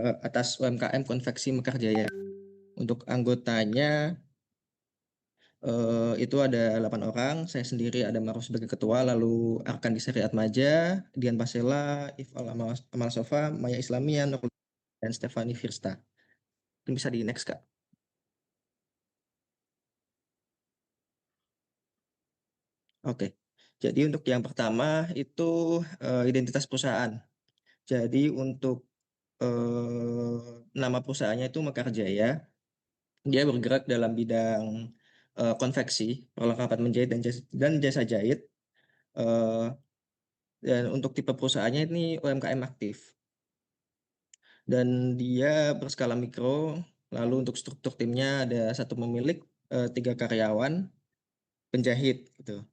atas UMKM Konveksi Mekarjaya. Untuk anggotanya itu ada 8 orang, saya sendiri ada Maruf sebagai ketua, lalu Arkan Disari Atmaja, Dian Pasela, Ifal Amal Sofa, Maya Islamian, dan Stefani Firsta. Mungkin bisa di next, Kak. Oke, jadi untuk yang pertama itu identitas perusahaan. Jadi untuk nama perusahaannya itu Mekarjaya. Dia bergerak dalam bidang konveksi, perlengkapan menjahit dan jasa jahit. Eh, dan untuk tipe perusahaannya ini UMKM aktif. Dan dia berskala mikro. Lalu untuk struktur timnya ada 1 pemilik, 3 karyawan, penjahit gitu.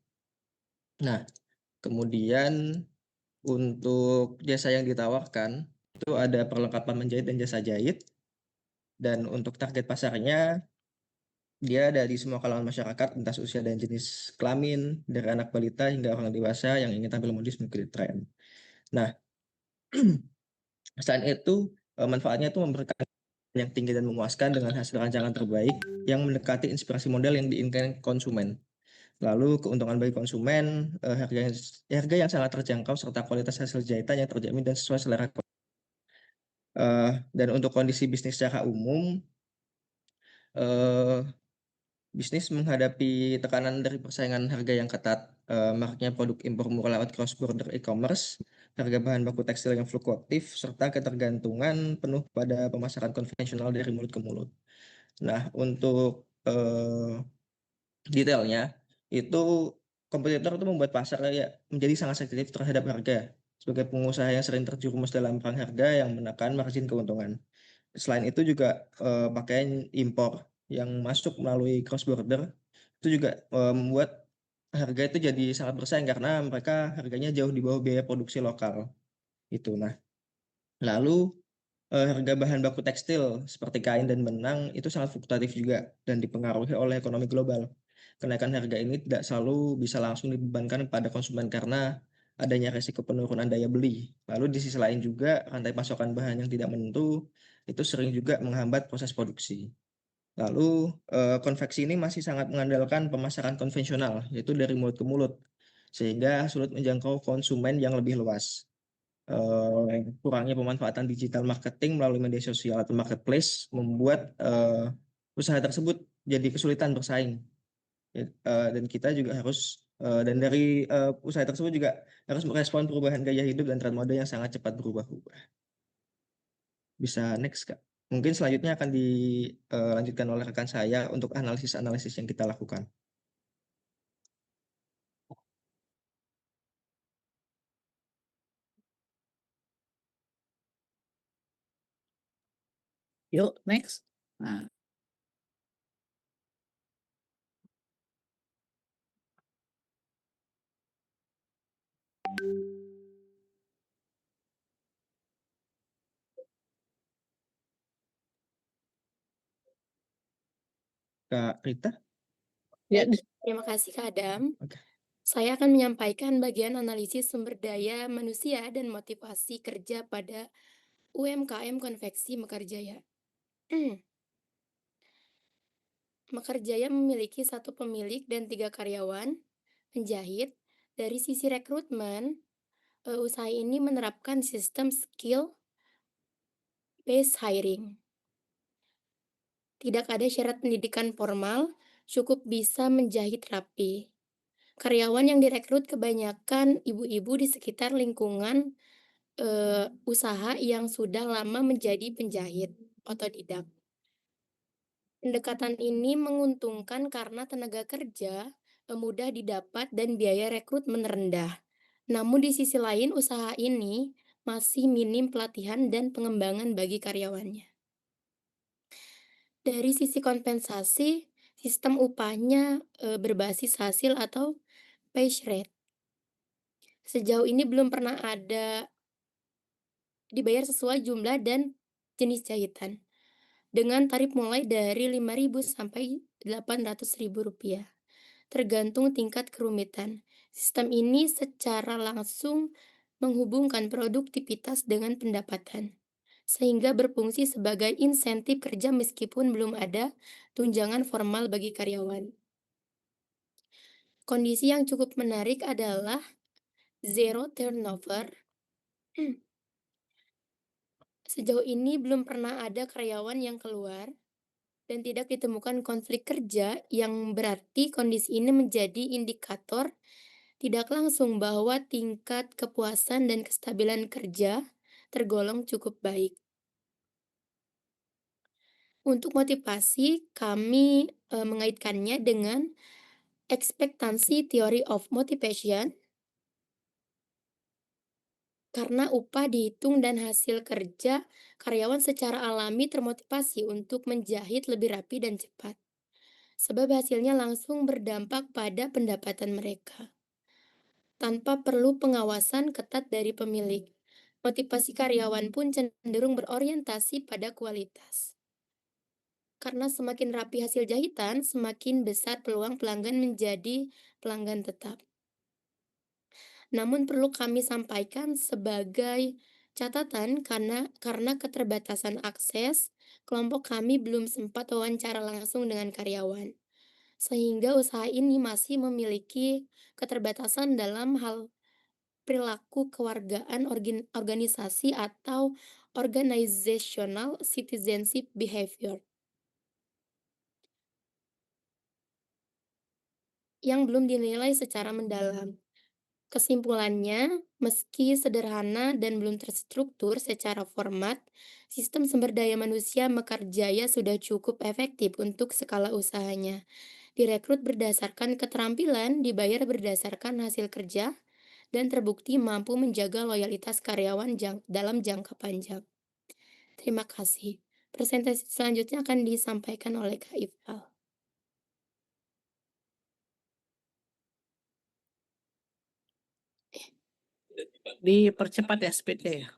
Nah, kemudian untuk jasa yang ditawarkan itu ada perlengkapan menjahit dan jasa jahit. Dan untuk target pasarnya dia ada di semua kalangan masyarakat, lintas usia dan jenis kelamin, dari anak balita hingga orang dewasa yang ingin tampil modis mengikuti tren. Nah, selain itu manfaatnya itu memberikan yang tinggi dan memuaskan dengan hasil rancangan terbaik yang mendekati inspirasi model yang diinginkan konsumen. Lalu keuntungan bagi konsumen, harga yang sangat terjangkau serta kualitas hasil jahitan yang terjamin dan sesuai selera. Dan untuk kondisi bisnis secara umum, eh, bisnis menghadapi tekanan dari persaingan harga yang ketat, maraknya produk impor murah lewat cross-border e-commerce, harga bahan baku tekstil yang fluktuatif, serta ketergantungan penuh pada pemasaran konvensional dari mulut ke mulut. Nah, untuk detailnya, itu kompetitor itu membuat pasar ya menjadi sangat sensitif terhadap harga. Sebagai pengusaha yang sering terjerumus dalam perang harga yang menekan margin keuntungan. Selain itu juga pakaian impor yang masuk melalui cross border itu juga membuat harga itu jadi sangat bersaing karena mereka harganya jauh di bawah biaya produksi lokal itu. Nah, lalu harga bahan baku tekstil seperti kain dan benang itu sangat fluktuatif juga dan dipengaruhi oleh ekonomi global. Kenaikan harga ini tidak selalu bisa langsung dibebankan pada konsumen karena adanya risiko penurunan daya beli. Lalu di sisi lain juga rantai pasokan bahan yang tidak menentu itu sering juga menghambat proses produksi. Lalu konveksi ini masih sangat mengandalkan pemasaran konvensional yaitu dari mulut ke mulut sehingga sulit menjangkau konsumen yang lebih luas. Kurangnya pemanfaatan digital marketing melalui media sosial atau marketplace membuat usaha tersebut jadi kesulitan bersaing. Dan kita juga harus dan dari usaha tersebut juga harus merespon perubahan gaya hidup dan tren mode yang sangat cepat berubah-ubah. Bisa next, Kak. Mungkin selanjutnya akan dilanjutkan oleh rekan saya untuk analisis-analisis yang kita lakukan. Yuk, next. Nah, Kak Rita? ya, Terima kasih Kak Adam. Oke. Saya akan menyampaikan bagian analisis sumber daya manusia dan motivasi kerja pada UMKM Konveksi Mekarjaya. Mekarjaya memiliki 1 pemilik dan 3 karyawan, penjahit. Dari sisi rekrutmen, usaha ini menerapkan sistem skill based hiring. Tidak ada syarat pendidikan formal, cukup bisa menjahit rapi. Karyawan yang direkrut kebanyakan ibu-ibu di sekitar lingkungan usaha yang sudah lama menjadi penjahit otodidak. Pendekatan ini menguntungkan karena tenaga kerja mudah didapat dan biaya rekrutmen rendah. Namun di sisi lain usaha ini masih minim pelatihan dan pengembangan bagi karyawannya. Dari sisi kompensasi, sistem upahnya berbasis hasil atau pay rate. Sejauh ini belum pernah ada dibayar sesuai jumlah dan jenis jahitan. Dengan tarif mulai dari Rp5.000 sampai Rp800.000, tergantung tingkat kerumitan. Sistem ini secara langsung menghubungkan produktivitas dengan pendapatan. sehingga berfungsi sebagai insentif kerja meskipun belum ada tunjangan formal bagi karyawan. Kondisi yang cukup menarik adalah zero turnover. Sejauh ini belum pernah ada karyawan yang keluar dan tidak ditemukan konflik kerja yang berarti kondisi ini menjadi indikator tidak langsung bahwa tingkat kepuasan dan kestabilan kerja tergolong cukup baik. Untuk motivasi, kami mengaitkannya dengan ekspektansi theory of motivation, karena upah dihitung dan hasil kerja, karyawan secara alami termotivasi untuk menjahit lebih rapi dan cepat, sebab hasilnya langsung berdampak pada pendapatan mereka. Tanpa perlu pengawasan ketat dari pemilik, motivasi karyawan pun cenderung berorientasi pada kualitas. Karena semakin rapi hasil jahitan, semakin besar peluang pelanggan menjadi pelanggan tetap. Namun perlu kami sampaikan sebagai catatan karena keterbatasan akses, kelompok kami belum sempat wawancara langsung dengan karyawan. Sehingga usaha ini masih memiliki keterbatasan dalam hal perilaku kewargaan organisasi atau organizational citizenship behavior yang belum dinilai secara mendalam. Kesimpulannya, meski sederhana dan belum terstruktur secara format, sistem sumber daya manusia Mekarjaya sudah cukup efektif untuk skala usahanya. Direkrut berdasarkan keterampilan, dibayar berdasarkan hasil kerja, dan terbukti mampu menjaga loyalitas karyawan dalam jangka panjang. Terima kasih. Presentasi selanjutnya akan disampaikan oleh Kak Ifal. Dipercepat ya speednya ya.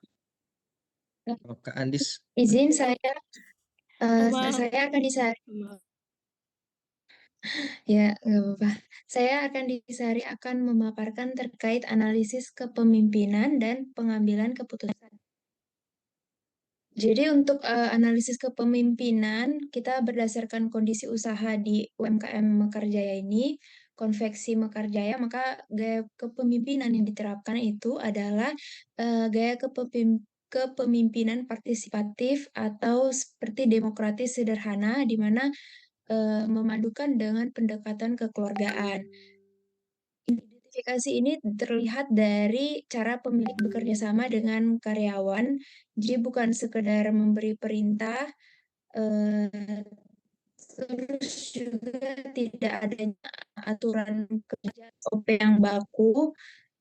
Oh, Kak Andis. Izin saya Maaf. saya akan nggak apa-apa. Saya akan memaparkan terkait analisis kepemimpinan dan pengambilan keputusan. Jadi untuk analisis kepemimpinan kita berdasarkan kondisi usaha di UMKM Mekarjaya ini, konveksi Mekarjaya, maka gaya kepemimpinan yang diterapkan itu adalah gaya kepemimpinan partisipatif atau seperti demokratis sederhana di mana memadukan dengan pendekatan kekeluargaan. Identifikasi ini terlihat dari cara pemilik bekerja sama dengan karyawan, jadi bukan sekedar memberi perintah, terus juga tidak adanya aturan kerja SOP yang baku,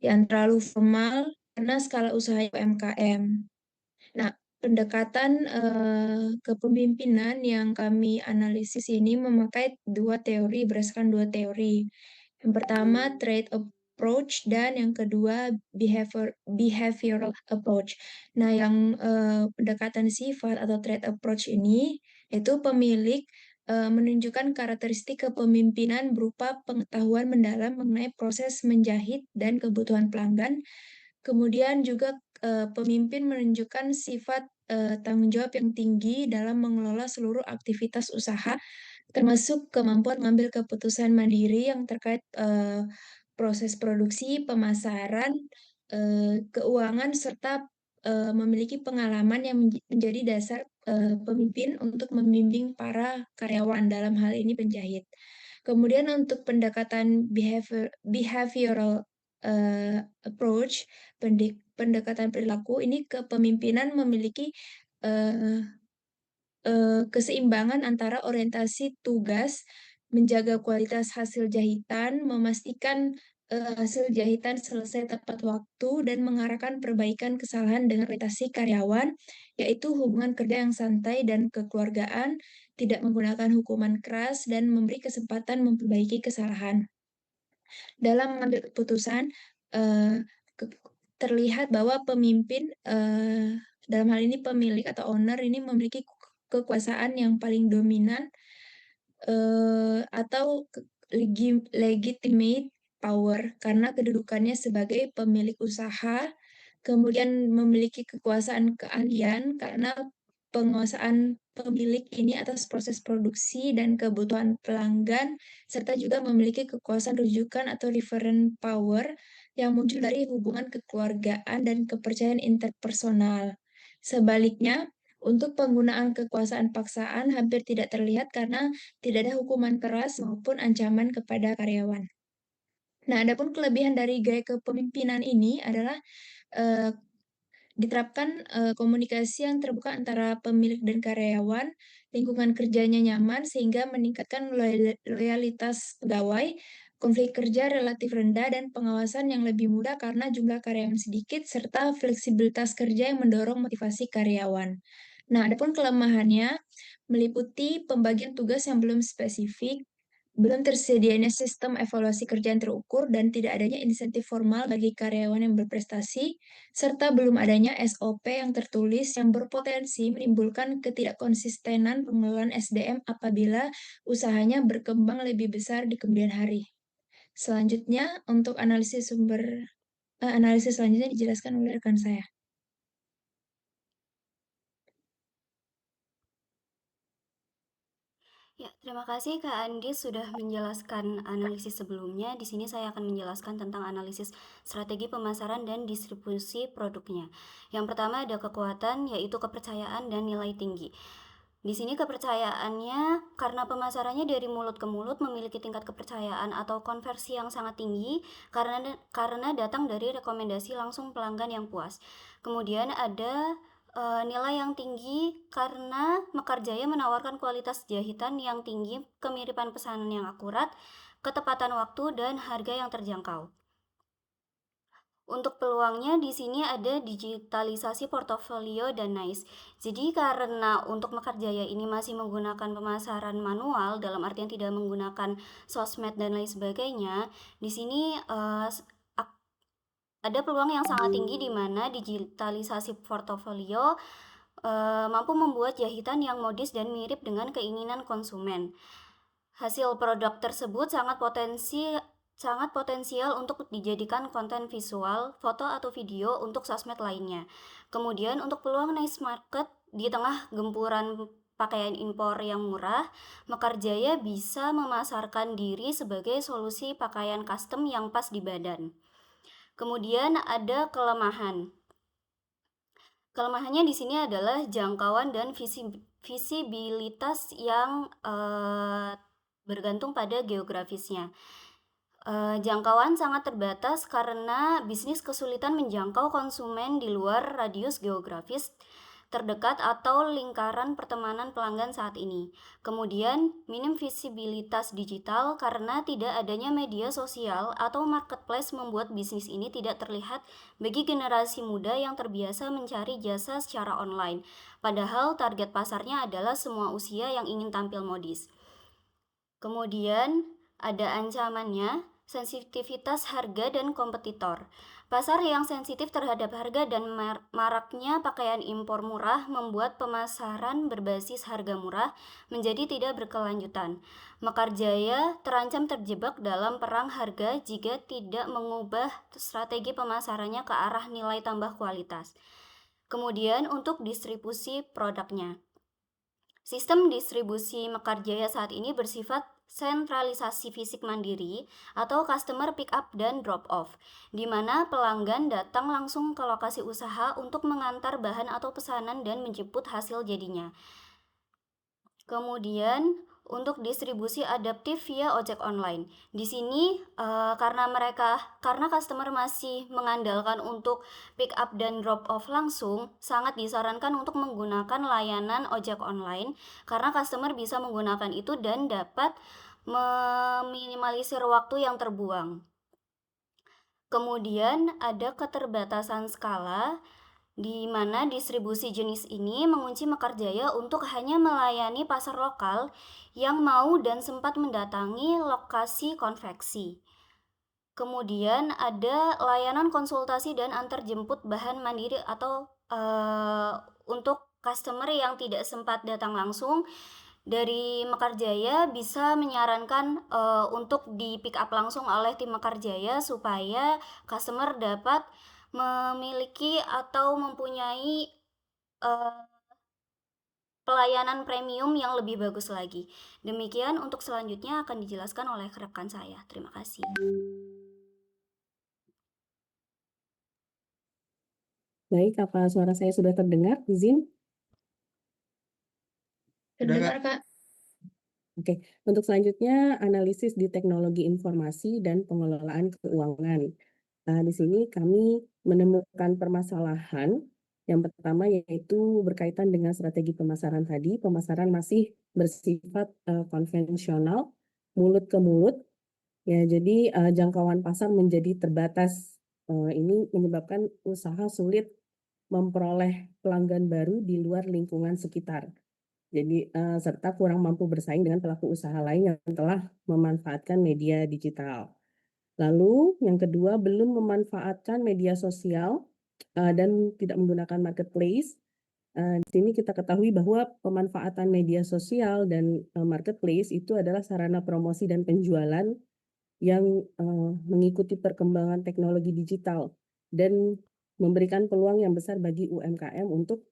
yang terlalu formal, karena skala usaha UMKM. Nah, pendekatan kepemimpinan yang kami analisis ini memakai berdasarkan dua teori. Yang pertama, trade approach, dan yang kedua, behavioral approach. Nah, yang pendekatan sifat atau trade approach ini, itu pemilik menunjukkan karakteristik kepemimpinan berupa pengetahuan mendalam mengenai proses menjahit dan kebutuhan pelanggan. Kemudian juga pemimpin menunjukkan sifat tanggung jawab yang tinggi dalam mengelola seluruh aktivitas usaha, termasuk kemampuan mengambil keputusan mandiri yang terkait proses produksi, pemasaran, keuangan, serta memiliki pengalaman yang menjadi dasar pemimpin untuk membimbing para karyawan, dalam hal ini penjahit. Kemudian untuk pendekatan behavioral approach, pendekatan perilaku ini, kepemimpinan memiliki keseimbangan antara orientasi tugas, menjaga kualitas hasil jahitan, memastikan hasil jahitan selesai tepat waktu, dan mengarahkan perbaikan kesalahan dengan orientasi karyawan, yaitu hubungan kerja yang santai dan kekeluargaan, tidak menggunakan hukuman keras, dan memberi kesempatan memperbaiki kesalahan. Dalam mengambil keputusan, terlihat bahwa pemimpin, dalam hal ini pemilik atau owner, ini memiliki kekuasaan yang paling dominan atau legitimate power karena kedudukannya sebagai pemilik usaha, kemudian memiliki kekuasaan keahlian karena penguasaan pemilik ini atas proses produksi dan kebutuhan pelanggan, serta juga memiliki kekuasaan rujukan atau referent power yang muncul dari hubungan kekeluargaan dan kepercayaan interpersonal. Sebaliknya, untuk penggunaan kekuasaan paksaan hampir tidak terlihat karena tidak ada hukuman keras maupun ancaman kepada karyawan. Nah, adapun kelebihan dari gaya kepemimpinan ini adalah eh, diterapkan komunikasi yang terbuka antara pemilik dan karyawan, lingkungan kerjanya nyaman sehingga meningkatkan loyalitas pegawai, konflik kerja relatif rendah, dan pengawasan yang lebih mudah karena jumlah karyawan sedikit, serta fleksibilitas kerja yang mendorong motivasi karyawan. Nah, adapun kelemahannya meliputi pembagian tugas yang belum spesifik, belum tersedianya sistem evaluasi kerja yang terukur, dan tidak adanya insentif formal bagi karyawan yang berprestasi, serta belum adanya SOP yang tertulis yang berpotensi menimbulkan ketidakkonsistenan pengelolaan SDM apabila usahanya berkembang lebih besar di kemudian hari. Selanjutnya, untuk analisis selanjutnya dijelaskan oleh rekan saya. Ya, terima kasih Kak Andi sudah menjelaskan analisis sebelumnya. Di sini saya akan menjelaskan tentang analisis strategi pemasaran dan distribusi produknya. Yang pertama ada kekuatan, yaitu kepercayaan dan nilai tinggi. Di sini kepercayaannya karena pemasarannya dari mulut ke mulut memiliki tingkat kepercayaan atau konversi yang sangat tinggi karena datang dari rekomendasi langsung pelanggan yang puas. Kemudian ada nilai yang tinggi karena Mekar Jaya menawarkan kualitas jahitan yang tinggi, kemiripan pesanan yang akurat, ketepatan waktu, dan harga yang terjangkau. Untuk peluangnya di sini ada digitalisasi portofolio dan NICE. Jadi karena untuk Mekar Jaya ini masih menggunakan pemasaran manual dalam artian tidak menggunakan sosmed dan lain sebagainya, di sini ada peluang yang sangat tinggi di mana digitalisasi portofolio mampu membuat jahitan yang modis dan mirip dengan keinginan konsumen. Hasil produk tersebut sangat potensial untuk dijadikan konten visual, foto atau video untuk sosmed lainnya. Kemudian untuk peluang niche market di tengah gempuran pakaian impor yang murah, Mekar Jaya bisa memasarkan diri sebagai solusi pakaian custom yang pas di badan. Kemudian ada kelemahan. Kelemahannya di sini adalah jangkauan dan visibilitas yang bergantung pada geografisnya. Jangkauan sangat terbatas karena bisnis kesulitan menjangkau konsumen di luar radius geografis terdekat atau lingkaran pertemanan pelanggan saat ini. Kemudian, minim visibilitas digital karena tidak adanya media sosial atau marketplace membuat bisnis ini tidak terlihat bagi generasi muda yang terbiasa mencari jasa secara online. Padahal target pasarnya adalah semua usia yang ingin tampil modis. Kemudian, ada ancamannya, sensitivitas harga dan kompetitor. Pasar yang sensitif terhadap harga dan maraknya pakaian impor murah membuat pemasaran berbasis harga murah menjadi tidak berkelanjutan. Mekar Jaya terancam terjebak dalam perang harga jika tidak mengubah strategi pemasarannya ke arah nilai tambah kualitas. Kemudian untuk distribusi produknya. Sistem distribusi Mekar Jaya saat ini bersifat sentralisasi fisik mandiri atau customer pick up dan drop off, di mana pelanggan datang langsung ke lokasi usaha untuk mengantar bahan atau pesanan dan menjemput hasil jadinya. Kemudian untuk distribusi adaptif via ojek online. Di sini karena customer masih mengandalkan untuk pick up dan drop off langsung, sangat disarankan untuk menggunakan layanan ojek online karena customer bisa menggunakan itu dan dapat meminimalisir waktu yang terbuang. Kemudian ada keterbatasan skala di mana distribusi jenis ini mengunci Mekar Jaya untuk hanya melayani pasar lokal yang mau dan sempat mendatangi lokasi konveksi. Kemudian ada layanan konsultasi dan antar jemput bahan mandiri atau untuk customer yang tidak sempat datang langsung, dari Mekar Jaya bisa menyarankan untuk di pick up langsung oleh tim Mekar Jaya supaya customer dapat memiliki atau mempunyai pelayanan premium yang lebih bagus lagi. Demikian untuk selanjutnya akan dijelaskan oleh rekan saya. Terima kasih. Baik, apa suara saya sudah terdengar? Izin? Terdengar, Kak. Oke, untuk selanjutnya analisis di teknologi informasi dan pengelolaan keuangan. Di sini kami menemukan permasalahan. Yang pertama yaitu berkaitan dengan strategi pemasaran tadi. Pemasaran masih bersifat konvensional, mulut ke mulut. Ya, jadi jangkauan pasar menjadi terbatas. Ini menyebabkan usaha sulit memperoleh pelanggan baru di luar lingkungan sekitar. Jadi serta kurang mampu bersaing dengan pelaku usaha lain yang telah memanfaatkan media digital. Lalu yang kedua, belum memanfaatkan media sosial dan tidak menggunakan marketplace. Di sini kita ketahui bahwa pemanfaatan media sosial dan marketplace itu adalah sarana promosi dan penjualan yang mengikuti perkembangan teknologi digital dan memberikan peluang yang besar bagi UMKM untuk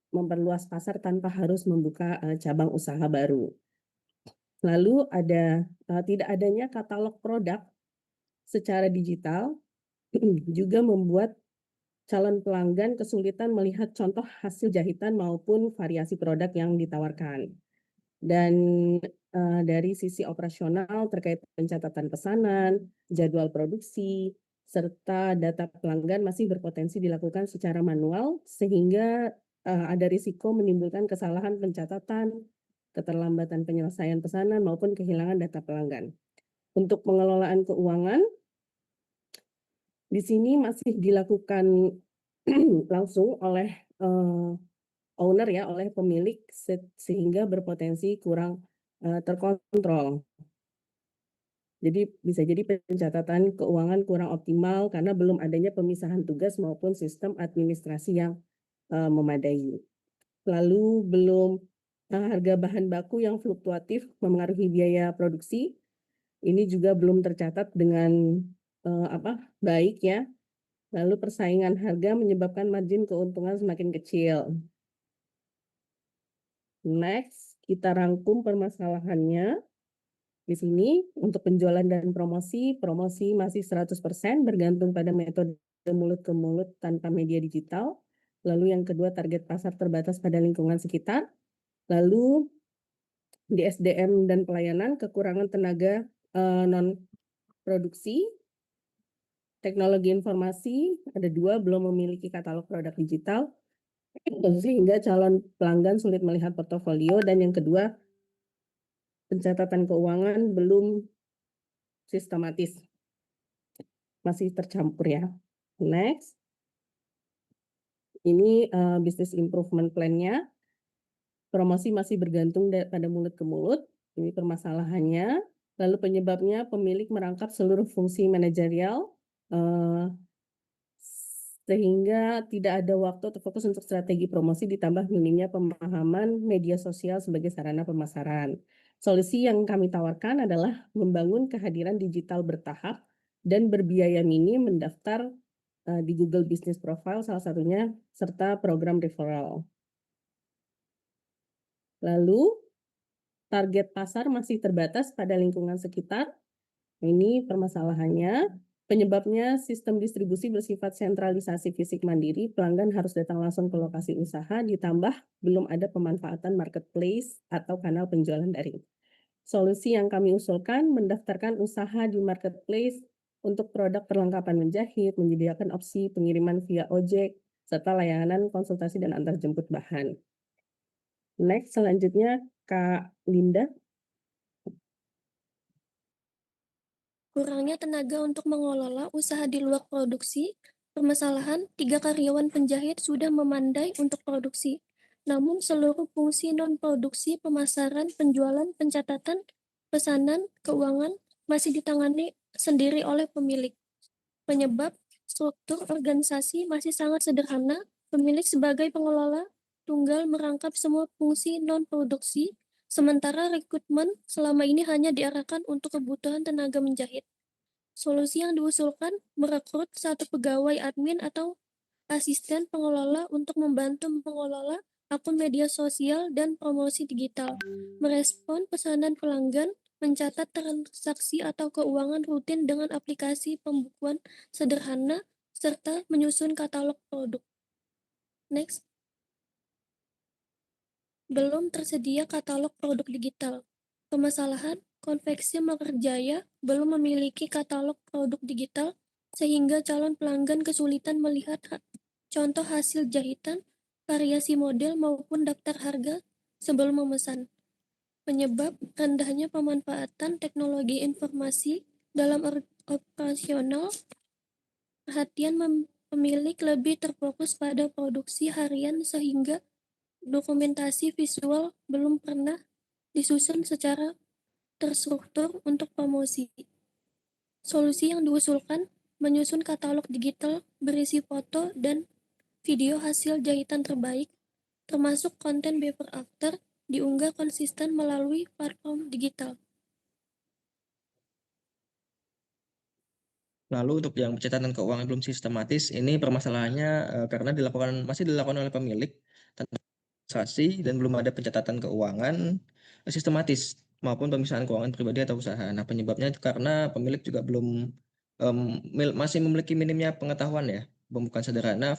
memperluas pasar tanpa harus membuka cabang usaha baru. Lalu ada tidak adanya katalog produk secara digital juga membuat calon pelanggan kesulitan melihat contoh hasil jahitan maupun variasi produk yang ditawarkan. Dan dari sisi operasional terkait pencatatan pesanan, jadwal produksi, serta data pelanggan masih berpotensi dilakukan secara manual sehingga ada risiko menimbulkan kesalahan pencatatan, keterlambatan penyelesaian pesanan maupun kehilangan data pelanggan. Untuk pengelolaan keuangan, di sini masih dilakukan langsung oleh owner ya, oleh pemilik sehingga berpotensi kurang terkontrol. Jadi bisa jadi pencatatan keuangan kurang optimal karena belum adanya pemisahan tugas maupun sistem administrasi yang memadai. Lalu belum harga bahan baku yang fluktuatif memengaruhi biaya produksi. Ini juga belum tercatat dengan baik ya. Lalu persaingan harga menyebabkan margin keuntungan semakin kecil. Next, kita rangkum permasalahannya. Di sini untuk penjualan dan promosi masih 100% bergantung pada metode mulut ke mulut tanpa media digital. Lalu yang kedua, target pasar terbatas pada lingkungan sekitar. Lalu di SDM dan pelayanan, kekurangan tenaga non-produksi. Teknologi informasi, ada 2, belum memiliki katalog produk digital, sehingga calon pelanggan sulit melihat portofolio. Dan yang kedua, pencatatan keuangan belum sistematis. Masih tercampur ya. Next. Ini business improvement plan-nya. Promosi masih bergantung pada mulut ke mulut. Ini permasalahannya. Lalu penyebabnya pemilik merangkap seluruh fungsi manajerial sehingga tidak ada waktu atau fokus untuk strategi promosi ditambah minimnya pemahaman media sosial sebagai sarana pemasaran. Solusi yang kami tawarkan adalah membangun kehadiran digital bertahap dan berbiaya minim mendaftar di Google Business Profile salah satunya, serta program referral. Lalu, target pasar masih terbatas pada lingkungan sekitar. Ini permasalahannya. Penyebabnya sistem distribusi bersifat sentralisasi fisik mandiri, pelanggan harus datang langsung ke lokasi usaha, ditambah belum ada pemanfaatan marketplace atau kanal penjualan daring. Solusi yang kami usulkan mendaftarkan usaha di marketplace untuk produk perlengkapan menjahit, menyediakan opsi pengiriman via ojek, serta layanan konsultasi dan antarjemput bahan. Next, selanjutnya Kak Linda. Kurangnya tenaga untuk mengelola usaha di luar produksi. Permasalahan, 3 karyawan penjahit sudah memandai untuk produksi. Namun seluruh fungsi non-produksi, pemasaran, penjualan, pencatatan, pesanan, keuangan masih ditangani sendiri oleh pemilik. Penyebab, struktur organisasi masih sangat sederhana. Pemilik sebagai pengelola tunggal merangkap semua fungsi non-produksi, sementara rekrutmen selama ini hanya diarahkan untuk kebutuhan tenaga menjahit. Solusi yang diusulkan merekrut 1 pegawai admin atau asisten pengelola untuk membantu mengelola akun media sosial dan promosi digital, merespon pesanan pelanggan, mencatat transaksi atau keuangan rutin dengan aplikasi pembukuan sederhana, serta menyusun katalog produk. Next. Belum tersedia katalog produk digital. Permasalahan, konveksi Mekarjaya belum memiliki katalog produk digital sehingga calon pelanggan kesulitan melihat contoh hasil jahitan, variasi model maupun daftar harga sebelum memesan. Penyebab rendahnya pemanfaatan teknologi informasi dalam operasional, perhatian pemilik lebih terfokus pada produksi harian sehingga dokumentasi visual belum pernah disusun secara terstruktur untuk promosi. Solusi yang diusulkan menyusun katalog digital berisi foto dan video hasil jahitan terbaik, termasuk konten before after, diunggah konsisten melalui platform digital. Lalu untuk yang pencatatan keuangan belum sistematis, ini permasalahannya karena masih dilakukan oleh pemilik tanpa administrasi dan belum ada pencatatan keuangan sistematis maupun pemisahan keuangan pribadi atau usaha. Nah, penyebabnya itu karena pemilik juga belum masih memiliki minimnya pengetahuan ya, pembukaan sederhana,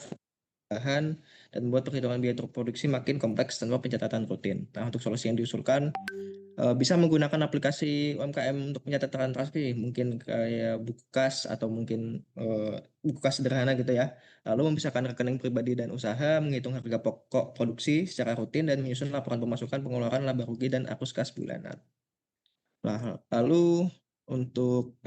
bahan, dan membuat perhitungan biaya produksi makin kompleks tanpa pencatatan rutin. Nah, untuk solusi yang diusulkan bisa menggunakan aplikasi UMKM untuk pencatatan transaksi, mungkin kayak buku kas atau mungkin buku kas sederhana gitu ya. Lalu memisahkan rekening pribadi dan usaha, menghitung harga pokok produksi secara rutin, dan menyusun laporan pemasukan, pengeluaran, laba rugi, dan arus kas bulanan. Nah, lalu untuk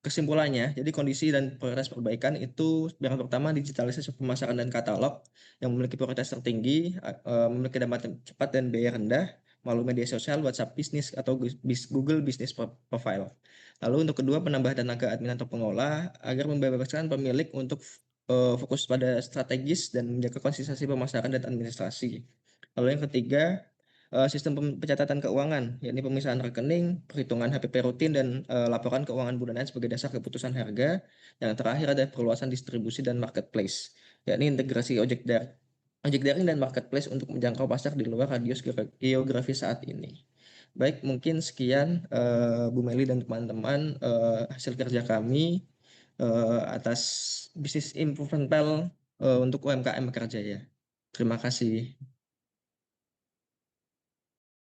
kesimpulannya, jadi kondisi dan prioritas perbaikan itu yang pertama digitalisasi pemasaran dan katalog yang memiliki prioritas tertinggi, memiliki dampak cepat dan biaya rendah melalui media sosial, WhatsApp bisnis atau Google Business Profile. Lalu untuk kedua, penambah tenaga admin atau pengolah agar membebaskan pemilik untuk fokus pada strategis dan menjaga konsistensi pemasaran dan administrasi. Lalu yang ketiga, sistem pencatatan keuangan, yakni pemisahan rekening, perhitungan HPP rutin, dan laporan keuangan bulanan sebagai dasar keputusan harga. Yang terakhir ada perluasan distribusi dan marketplace, yakni integrasi ojek daring dan marketplace untuk menjangkau pasar di luar radius geografi saat ini. Baik, mungkin sekian Bu Meli dan teman-teman hasil kerja kami atas bisnis improvement plan untuk UMKM Mekarjaya. Terima kasih.